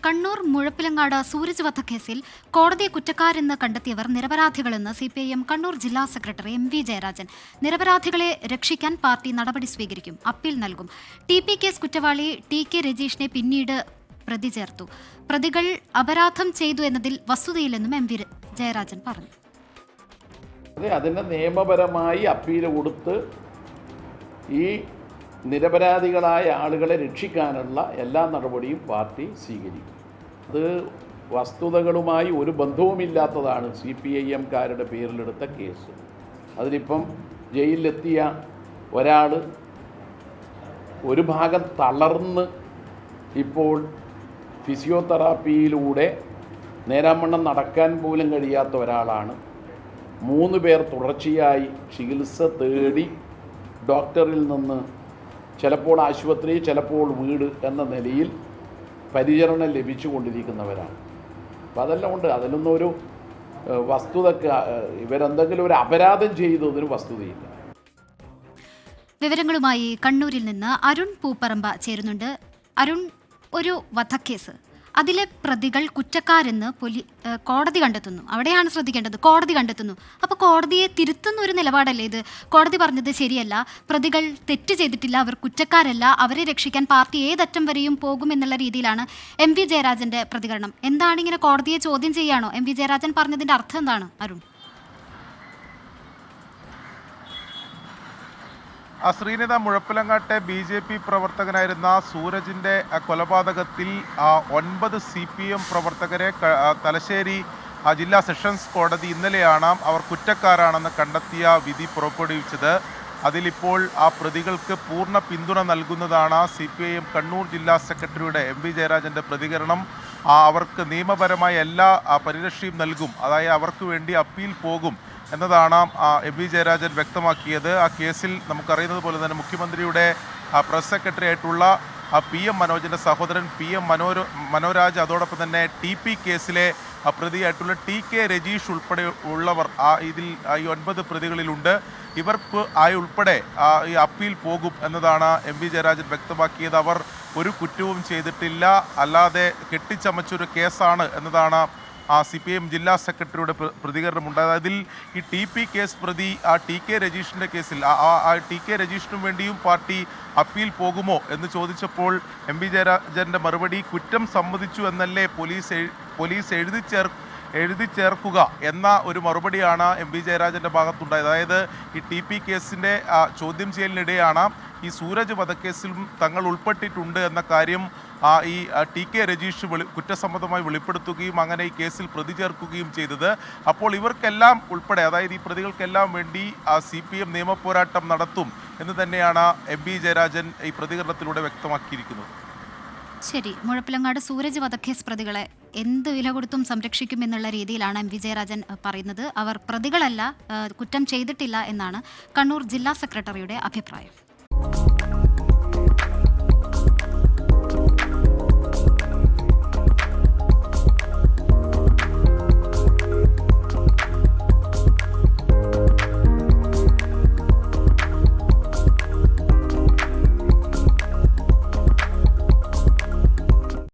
കണ്ണൂർ മുഴപ്പിലങ്ങാട് സൂരജ് വധക്കേസിൽ കോടതി കുറ്റക്കാരെന്ന് കണ്ടെത്തിയവർ നിരപരാധികളെന്ന് CPIM കണ്ണൂർ ജില്ലാ സെക്രട്ടറി MV ജയരാജൻ. നിരപരാധികളെ രക്ഷിക്കാൻ പാർട്ടി നടപടി സ്വീകരിക്കും, അപ്പീൽ നൽകും. TP കേസ് കുറ്റവാളി TK രജീഷിനെ പിന്നീട് പ്രതി ചേർത്തു. പ്രതികൾ അപരാധം ചെയ്തു എന്നതിൽ വസ്തുതയില്ലെന്നും MV ജയരാജൻ പറഞ്ഞു. അതിന് നിയമപരമായി അപ്പീൽ കൊടുത്ത് ഈ നിരപരാധികളായ ആളുകളെ രക്ഷിക്കാനുള്ള എല്ലാ നടപടിയും പാർട്ടി സ്വീകരിക്കും. അത് വസ്തുതകളുമായി ഒരു ബന്ധവുമില്ലാത്തതാണ് CPIMകാരുടെ പേരിലെടുത്ത കേസ്. അതിലിപ്പം ജയിലിലെത്തിയ ഒരാൾ ഒരു ഭാഗം തളർന്ന് ഇപ്പോൾ ഫിസിയോതെറാപ്പിയിലൂടെ നേരാവണ്ണം നടക്കാൻ പോലും കഴിയാത്ത ഒരാളാണ്. 3 പേർ തുടർച്ചയായി ചികിത്സ തേടി ഡോക്ടറിൽ നിന്ന് ചിലപ്പോൾ ആശുപത്രി, ചിലപ്പോൾ വീട് എന്ന നിലയിൽ പരിചരണം ലഭിച്ചുകൊണ്ടിരിക്കുന്നവരാണ്. അപ്പം അതെല്ലാം ഉണ്ട്. അതിലൊന്നും ഒരു വസ്തുതക്ക് ഇവരെന്തെങ്കിലും ഒരു അപരാധം ചെയ്തതിന് വസ്തുതയില്ല. വിവരങ്ങളുമായി കണ്ണൂരിൽ നിന്ന് അരുൺ പൂപ്പറമ്പ ചേരുന്നുണ്ട്. അരുൺ, ഒരു വധക്കേസ്, അതിലെ പ്രതികൾ കുറ്റക്കാരെന്ന് കോടതി കണ്ടെത്തുന്നു. അവിടെയാണ് ശ്രദ്ധിക്കേണ്ടത്. കോടതി കണ്ടെത്തുന്നു. അപ്പോൾ കോടതിയെ തിരുത്തുന്ന ഒരു നിലപാടല്ലേ ഇത്? കോടതി പറഞ്ഞത് ശരിയല്ല, പ്രതികൾ തെറ്റ് ചെയ്തിട്ടില്ല, അവർ കുറ്റക്കാരല്ല, അവരെ രക്ഷിക്കാൻ പാർട്ടി ഏതറ്റം വരെയും പോകുമെന്നുള്ള രീതിയിലാണ് MV ജയരാജന്റെ പ്രതികരണം. എന്താണ് ഇങ്ങനെ കോടതിയെ ചോദ്യം ചെയ്യാണോ MV ജയരാജൻ പറഞ്ഞതിന്റെ അർത്ഥം എന്താണ് അരുൺ? ശ്രീനിത, മുഴപ്പിലങ്ങാട്ടെ BJP പ്രവർത്തകനായിരുന്ന സൂരജിൻ്റെ കൊലപാതകത്തിൽ 9 CPM പ്രവർത്തകരെ തലശ്ശേരി ജില്ലാ സെഷൻസ് കോടതി ഇന്നലെയാണ് അവർ കുറ്റക്കാരാണെന്ന് കണ്ടെത്തിയ വിധി പുറപ്പെടുവിച്ചത്. അതിലിപ്പോൾ ആ പ്രതികൾക്ക് പൂർണ്ണ പിന്തുണ നൽകുന്നതാണ് CPIM കണ്ണൂർ ജില്ലാ സെക്രട്ടറിയുടെ MV ജയരാജൻ്റെ പ്രതികരണം. അവർക്ക് നിയമപരമായ എല്ലാ പരിരക്ഷയും നൽകും, അതായത് അവർക്ക് വേണ്ടി അപ്പീൽ പോകും എന്നതാണ് MV ജയരാജൻ വ്യക്തമാക്കിയത്. ആ കേസിൽ നമുക്കറിയുന്നത് പോലെ തന്നെ മുഖ്യമന്ത്രിയുടെ പ്രസ് സെക്രട്ടറി ആയിട്ടുള്ള PM മനോജിൻ്റെ സഹോദരൻ PM മനോരാജ്, അതോടൊപ്പം തന്നെ TP കേസിലെ പ്രതിയായിട്ടുള്ള TK രജീഷ് ഉൾപ്പെടെ ഉള്ളവർ ഇതിൽ ഈ 9 പ്രതികളിലുണ്ട്. ഇവർക്ക് ഉൾപ്പെടെ ഈ അപ്പീൽ പോകും എന്നതാണ് MV ജയരാജൻ വ്യക്തമാക്കിയത്. അവർ ഒരു കുറ്റവും ചെയ്തിട്ടില്ല, അല്ലാതെ കെട്ടിച്ചമച്ചൊരു കേസാണ് എന്നതാണ് CPIM ജില്ലാ സെക്രട്ടറിയുടെ പ്രതികരണമുണ്ടായത്. അതിൽ ഈ TP കേസ് പ്രതി TK രജീഷിൻ്റെ കേസിൽ TK രജീഷിനും വേണ്ടിയും പാർട്ടി അപ്പീൽ പോകുമോ എന്ന് ചോദിച്ചപ്പോൾ MV ജയരാജൻ്റെ മറുപടി, കുറ്റം സമ്മതിച്ചു എന്നല്ലേ പോലീസ് എഴുതി ചേർക്കുക എന്ന ഒരു മറുപടിയാണ് MV ജയരാജൻ്റെ ഭാഗത്തുണ്ടായത്. അതായത് ഈ TP കേസിൻ്റെ ചോദ്യം ചെയ്യലിനിടെയാണ് ഈ സൂരജ് വധക്കേസിലും തങ്ങൾ ഉൾപ്പെട്ടിട്ടുണ്ട് എന്ന കാര്യം ഈ TK രജീഷ് കുറ്റസമ്മതമായി വെളിപ്പെടുത്തുകയും അങ്ങനെ ഈ കേസിൽ പ്രതി ചേർക്കുകയും ചെയ്തത്. അപ്പോൾ ഇവർക്കെല്ലാം ഉൾപ്പെടെ, അതായത് ഈ പ്രതികൾക്കെല്ലാം വേണ്ടി CPM നിയമപോരാട്ടം നടത്തും എന്ന് തന്നെയാണ് MV ജയരാജൻ ഈ പ്രതികരണത്തിലൂടെ വ്യക്തമാക്കിയിരിക്കുന്നത്. ശരി, മുഴപ്പിലങ്ങാട് സൂരജ് വധക്കേസ് പ്രതികളെ എന്ത് വില കൊടുത്തും സംരക്ഷിക്കും എന്നുള്ള രീതിയിലാണ് MV ജയരാജൻ പറയുന്നത്. അവർ പ്രതികളല്ല, കുറ്റം ചെയ്തിട്ടില്ല എന്നാണ് കണ്ണൂർ ജില്ലാ സെക്രട്ടറിയുടെ അഭിപ്രായം.